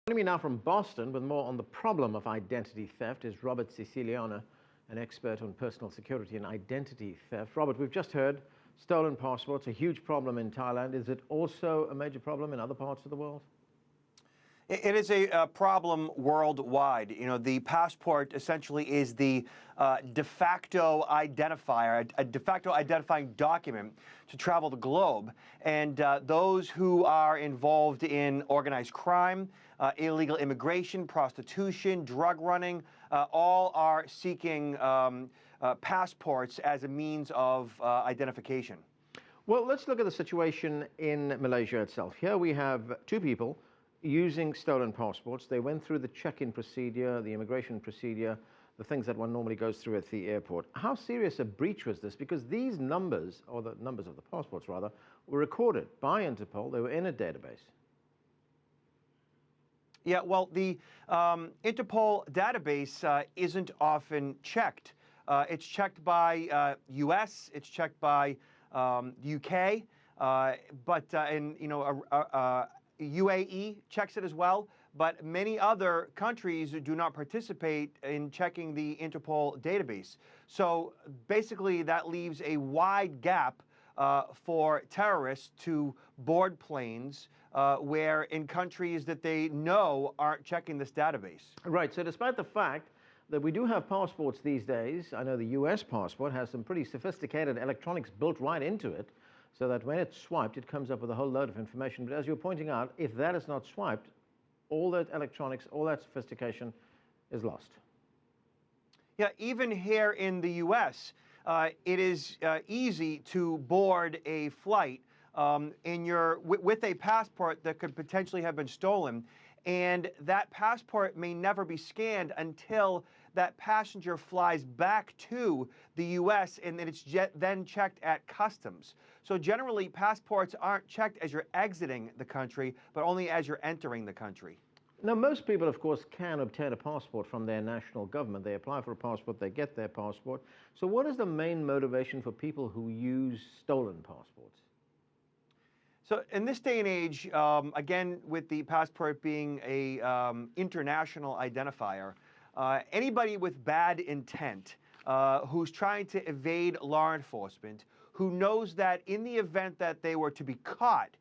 Joining me now from Boston with more on the problem of identity theft is Robert Siciliano, an expert on personal security and identity theft. Robert, we've just heard stolen passports, a huge problem in Thailand. Is it also a major problem in other parts of the world? It is a problem worldwide. You know, the passport essentially is the de facto identifier, a de facto identifying document to travel the globe. And those who are involved in organized crime, illegal immigration, prostitution, drug running, all are seeking passports as a means of identification. Well, let's look at the situation in Malaysia itself. Here we have two people using stolen passports. They went through the check-in procedure, the immigration procedure, the things that one normally goes through at the airport. How serious a breach was this? Because these numbers, or the numbers of the passports rather, were recorded by Interpol. They were in a database. Yeah, well, the Interpol database isn't often checked. It's checked by U.S., it's checked by UK, UAE checks it as well, but many other countries do not participate in checking the Interpol database. So basically that leaves a wide gap for terrorists to board planes where in countries that they know aren't checking this database. Right, so despite the fact that we do have passports these days, I know the US passport has some pretty sophisticated electronics built right into it, so that when it's swiped, it comes up with a whole load of information. But as you're pointing out, if that is not swiped, all that electronics, all that sophistication is lost. Yeah, even here in the U.S., it is easy to board a flight with a passport that could potentially have been stolen. And that passport may never be scanned until that passenger flies back to the U.S. and then it's then checked at customs. So generally, passports aren't checked as you're exiting the country, but only as you're entering the country. Now, most people, of course, can obtain a passport from their national government. They apply for a passport, they get their passport. So what is the main motivation for people who use stolen passports? So in this day and age, again, with the passport being a international identifier, anybody with bad intent who's trying to evade law enforcement, who knows that in the event that they were to be caught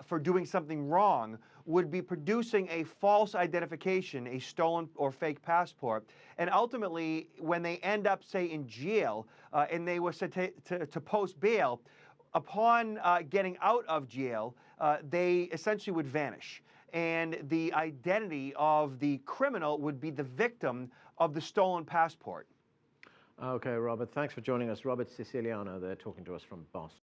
for doing something wrong, would be producing a false identification, a stolen or fake passport. And ultimately, when they end up, say, in jail and they were set to post bail, upon getting out of jail, they essentially would vanish. And the identity of the criminal would be the victim of the stolen passport. Okay, Robert, thanks for joining us. Robert Siciliano there talking to us from Boston.